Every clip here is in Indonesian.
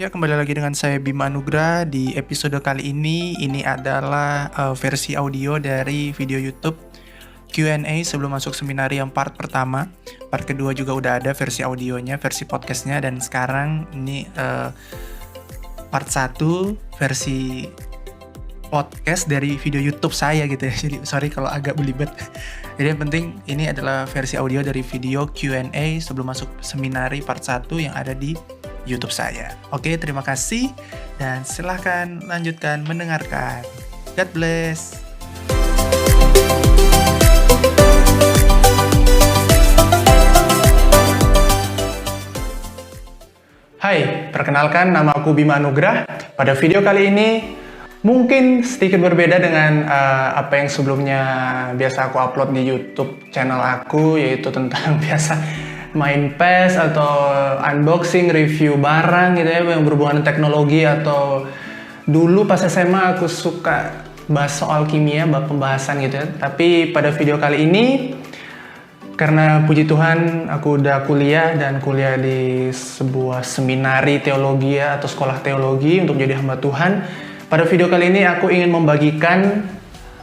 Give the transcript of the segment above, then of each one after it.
Ya, kembali lagi dengan saya Bima Anugrah. Di episode kali ini adalah versi audio dari video YouTube Q&A sebelum masuk seminari yang part pertama. Part kedua juga udah ada versi audionya, versi podcastnya, dan sekarang ini part 1 versi podcast dari video YouTube saya gitu ya. Jadi sorry kalau agak belibet. Jadi yang penting ini adalah versi audio dari video Q&A sebelum masuk seminari part 1 yang ada di YouTube saya. Oke, terima kasih dan silahkan lanjutkan mendengarkan. God bless. Hai, perkenalkan nama aku Bima Anugrah. Pada video kali ini mungkin sedikit berbeda dengan apa yang sebelumnya biasa aku upload di YouTube channel aku, yaitu tentang biasa main PES atau unboxing, review barang gitu ya, yang berhubungan dengan teknologi. Atau dulu pas SMA aku suka bahas soal kimia, pembahasan gitu ya. Tapi pada video kali ini, karena puji Tuhan aku udah kuliah di sebuah seminari teologi ya, atau sekolah teologi untuk jadi hamba Tuhan. Pada video kali ini aku ingin membagikan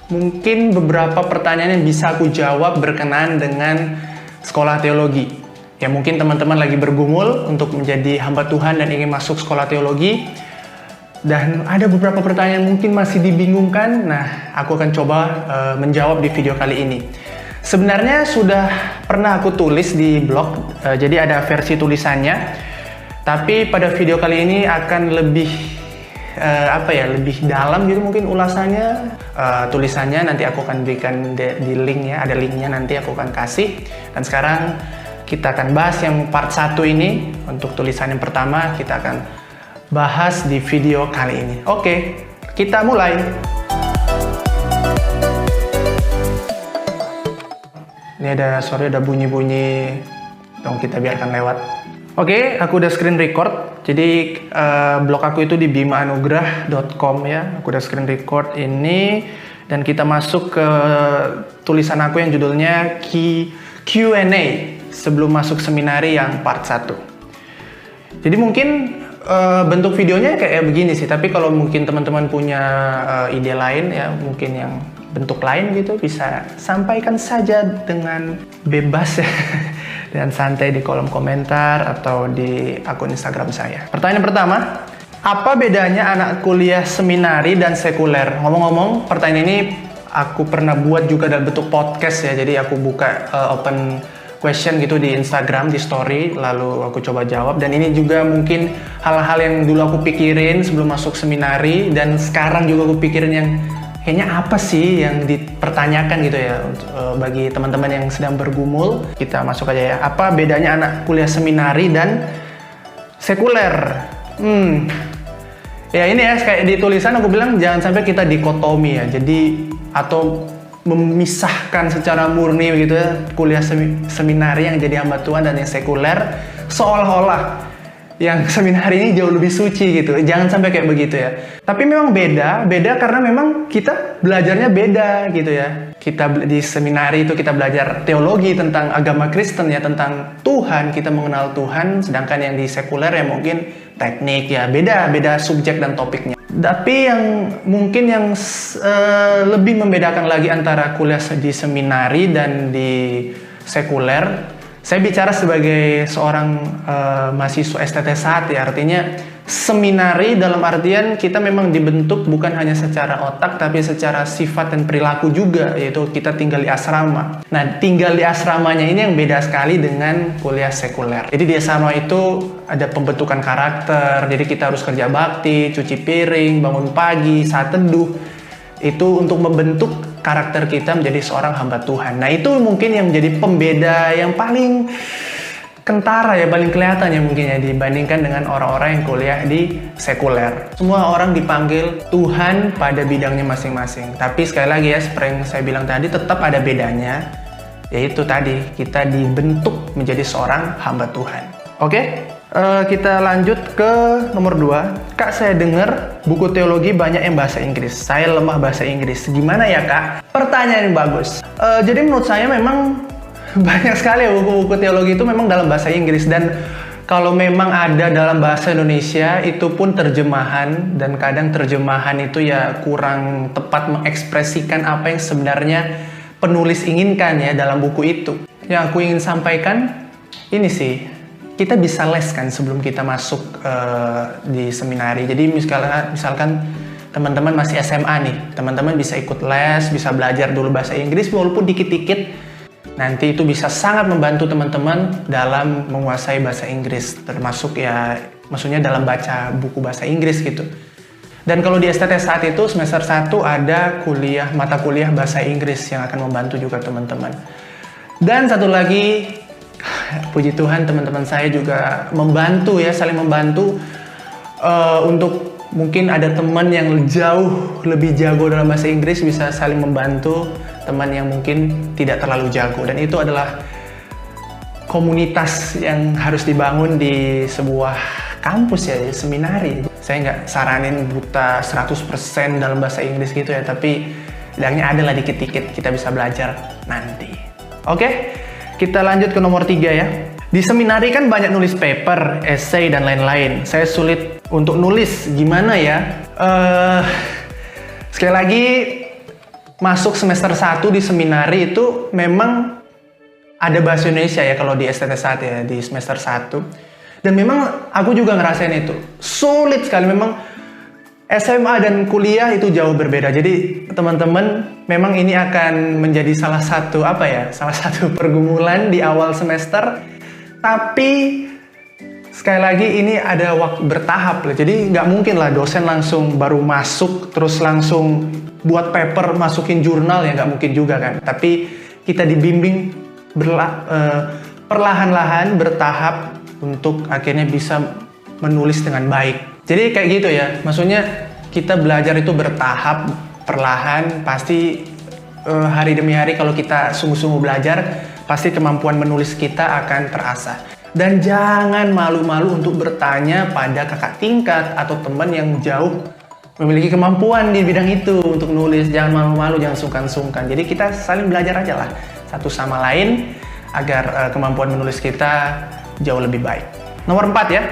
mungkin beberapa pertanyaan yang bisa aku jawab berkenaan dengan sekolah teologi. Ya mungkin teman-teman lagi bergumul untuk menjadi hamba Tuhan dan ingin masuk sekolah teologi. Dan ada beberapa pertanyaan yang mungkin masih dibingungkan. Nah, aku akan coba menjawab di video kali ini. Sebenarnya sudah pernah aku tulis di blog, jadi ada versi tulisannya. Tapi pada video kali ini akan lebih lebih dalam gitu mungkin ulasannya. Tulisannya nanti aku akan berikan di link ya, ada linknya nanti aku akan kasih. Dan sekarang kita akan bahas yang part 1 ini. Untuk tulisan yang pertama kita akan bahas di video kali ini. Oke, kita mulai. Ini ada bunyi-bunyi, dong kita biarkan lewat. Oke, aku udah screen record. Jadi blog aku itu di bimaanugrah.com ya. Aku udah screen record ini dan kita masuk ke tulisan aku yang judulnya Q&A sebelum masuk seminari yang part 1. Jadi mungkin bentuk videonya kayak begini sih, tapi kalau mungkin teman-teman punya ide lain ya, mungkin yang bentuk lain gitu, bisa sampaikan saja dengan bebas ya, dan santai di kolom komentar atau di akun Instagram saya. Pertanyaan pertama, apa bedanya anak kuliah seminari dan sekuler? Ngomong-ngomong, pertanyaan ini aku pernah buat juga dalam bentuk podcast ya, jadi aku buka open question gitu di Instagram, di story, lalu aku coba jawab. Dan ini juga mungkin hal-hal yang dulu aku pikirin sebelum masuk seminari, dan sekarang juga aku pikirin yang kayaknya apa sih yang dipertanyakan gitu ya. Bagi teman-teman yang sedang bergumul, kita masuk aja ya. Apa bedanya anak kuliah seminari dan sekuler? Ya ini ya, kayak di tulisan aku bilang jangan sampai kita dikotomi ya. Jadi atau memisahkan secara murni gitu ya, kuliah seminari yang jadi hamba Tuhan dan yang sekuler, seolah-olah yang seminari ini jauh lebih suci gitu. Jangan sampai kayak begitu ya. Tapi memang beda karena memang kita belajarnya beda gitu ya. Kita di seminari itu kita belajar teologi tentang agama Kristen ya, tentang Tuhan, kita mengenal Tuhan. Sedangkan yang di sekuler ya mungkin teknik ya, beda subjek dan topiknya. Tapi yang mungkin yang lebih membedakan lagi antara kuliah di seminari dan di sekuler, saya bicara sebagai seorang mahasiswa STT1 ya, artinya seminari dalam artian kita memang dibentuk bukan hanya secara otak tapi secara sifat dan perilaku juga, yaitu kita tinggal di asrama. Nah, tinggal di asramanya ini yang beda sekali dengan kuliah sekuler. Jadi di asrama itu ada pembentukan karakter, jadi kita harus kerja bakti, cuci piring, bangun pagi, saat teduh. Itu untuk membentuk karakter kita menjadi seorang hamba Tuhan. Nah, itu mungkin yang menjadi pembeda yang paling kentara ya, paling kelihatan ya mungkin ya, dibandingkan dengan orang-orang yang kuliah di sekuler. Semua orang dipanggil Tuhan pada bidangnya masing-masing. Tapi sekali lagi ya, seperti yang saya bilang tadi, tetap ada bedanya. Yaitu tadi, kita dibentuk menjadi seorang hamba Tuhan. Oke? Kita lanjut ke nomor 2. Kak, saya dengar buku teologi banyak yang bahasa Inggris. Saya lemah bahasa Inggris. Gimana ya, Kak? Pertanyaan yang bagus. Jadi menurut saya memang banyak sekali buku-buku teologi itu memang dalam bahasa Inggris, dan kalau memang ada dalam bahasa Indonesia itu pun terjemahan, dan kadang terjemahan itu ya kurang tepat mengekspresikan apa yang sebenarnya penulis inginkan ya dalam buku itu. Yang aku ingin sampaikan ini sih, kita bisa les kan sebelum kita masuk di seminari. Jadi misalkan teman-teman masih SMA nih, teman-teman bisa ikut les, bisa belajar dulu bahasa Inggris walaupun dikit-dikit. Nanti itu bisa sangat membantu teman-teman dalam menguasai bahasa Inggris, termasuk ya maksudnya dalam baca buku bahasa Inggris gitu. Dan kalau di STT saat itu semester 1 ada mata kuliah bahasa Inggris yang akan membantu juga teman-teman. Dan satu lagi, puji Tuhan teman-teman saya juga membantu ya, saling membantu untuk mungkin ada teman yang jauh lebih jago dalam bahasa Inggris, bisa saling membantu teman yang mungkin tidak terlalu jago. Dan itu adalah komunitas yang harus dibangun di sebuah kampus ya, di seminari. Saya nggak saranin buta 100% dalam bahasa Inggris gitu ya, tapi setidaknya adalah dikit-dikit kita bisa belajar nanti. Oke, kita lanjut ke nomor 3 ya. Di seminari kan banyak nulis paper, essay, dan lain-lain. Saya sulit untuk nulis, gimana ya? Sekali lagi, masuk semester 1 di seminari itu memang ada bahasa Indonesia ya kalau di STT saat ya, di semester 1. Dan memang aku juga ngerasain itu. Sulit sekali, memang SMA dan kuliah itu jauh berbeda. Jadi teman-teman, memang ini akan menjadi salah satu pergumulan di awal semester. Tapi sekali lagi ini ada waktu bertahap lah. Jadi nggak mungkin lah dosen langsung baru masuk terus langsung buat paper masukin jurnal, ya nggak mungkin juga kan. Tapi kita dibimbing perlahan-lahan bertahap untuk akhirnya bisa menulis dengan baik. Jadi kayak gitu ya. Maksudnya kita belajar itu bertahap, perlahan. Pasti hari demi hari kalau kita sungguh-sungguh belajar, pasti kemampuan menulis kita akan terasah. Dan jangan malu-malu untuk bertanya pada kakak tingkat atau teman yang jauh memiliki kemampuan di bidang itu untuk nulis. Jangan malu-malu, jangan sungkan-sungkan. Jadi kita saling belajar aja lah satu sama lain agar kemampuan menulis kita jauh lebih baik. Nomor 4 ya.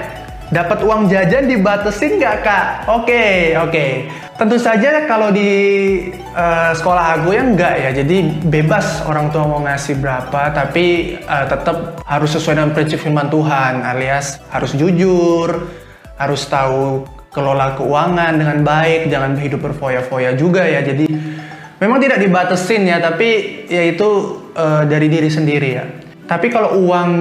Dapat uang jajan dibatasin nggak kak? Oke. Tentu saja kalau di sekolah aku ya enggak ya. Jadi bebas orang tua mau ngasih berapa, tapi tetap harus sesuai dengan prinsip firman Tuhan, alias harus jujur, harus tahu kelola keuangan dengan baik, jangan hidup berfoya-foya juga ya. Jadi memang tidak dibatasin ya, tapi ya itu dari diri sendiri ya. Tapi kalau uang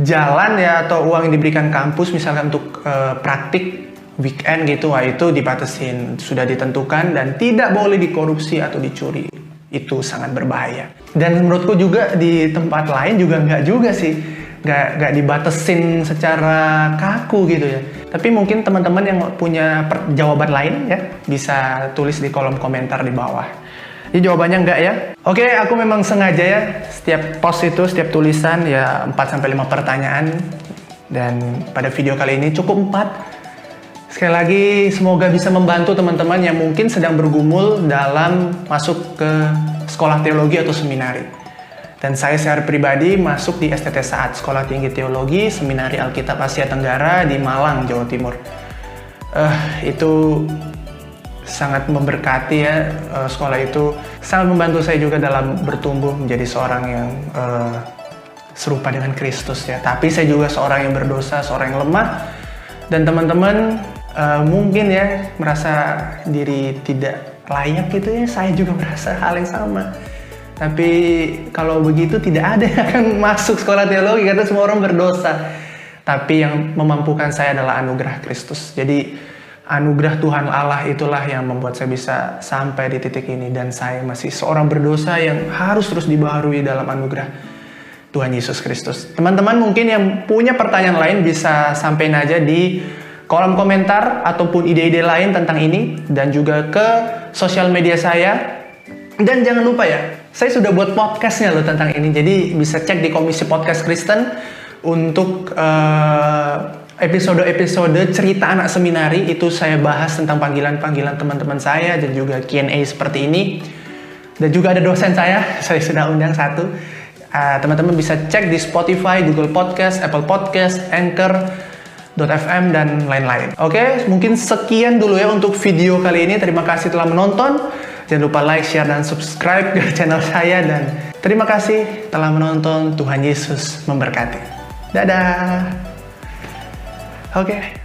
jalan ya atau uang yang diberikan kampus misalkan untuk praktik weekend gitu, itu dibatasin, sudah ditentukan dan tidak boleh dikorupsi atau dicuri. Itu sangat berbahaya. Dan menurutku juga di tempat lain juga nggak juga sih, nggak dibatasin secara kaku gitu ya. Tapi mungkin teman-teman yang punya jawaban lain ya bisa tulis di kolom komentar di bawah. Ini jawabannya enggak ya. Oke, aku memang sengaja ya setiap post itu, setiap tulisan ya 4-5 pertanyaan. Dan pada video kali ini cukup 4. Sekali lagi semoga bisa membantu teman-teman yang mungkin sedang bergumul dalam masuk ke sekolah teologi atau seminari. Dan saya secara pribadi masuk di STT Saat, Sekolah Tinggi Teologi, Seminari Alkitab Asia Tenggara di Malang, Jawa Timur. Itu sangat memberkati ya, sekolah itu sangat membantu saya juga dalam bertumbuh menjadi seorang yang serupa dengan Kristus ya. Tapi saya juga seorang yang berdosa, seorang yang lemah, dan teman-teman mungkin ya merasa diri tidak layak gitu ya. Saya juga merasa hal yang sama. Tapi kalau begitu tidak ada yang akan masuk sekolah teologi karena semua orang berdosa. Tapi yang memampukan saya adalah anugerah Kristus. Jadi anugerah Tuhan Allah itulah yang membuat saya bisa sampai di titik ini. Dan saya masih seorang berdosa yang harus terus dibaharui dalam anugerah Tuhan Yesus Kristus. Teman-teman mungkin yang punya pertanyaan lain bisa sampaikan aja di kolom komentar ataupun ide-ide lain tentang ini. Dan juga ke sosial media saya. Dan jangan lupa ya, saya sudah buat podcastnya loh tentang ini. Jadi bisa cek di Komisi Podcast Kristen untuk episode-episode cerita anak seminari. Itu saya bahas tentang panggilan-panggilan teman-teman saya dan juga Q&A seperti ini. Dan juga ada dosen saya sudah undang satu. Teman-teman bisa cek di Spotify, Google Podcast, Apple Podcast, Anchor.fm dan lain-lain. Oke, mungkin sekian dulu ya untuk video kali ini. Terima kasih telah menonton. Jangan lupa like, share, dan subscribe ke channel saya. Dan terima kasih telah menonton. Tuhan Yesus memberkati. Dadah. Oke.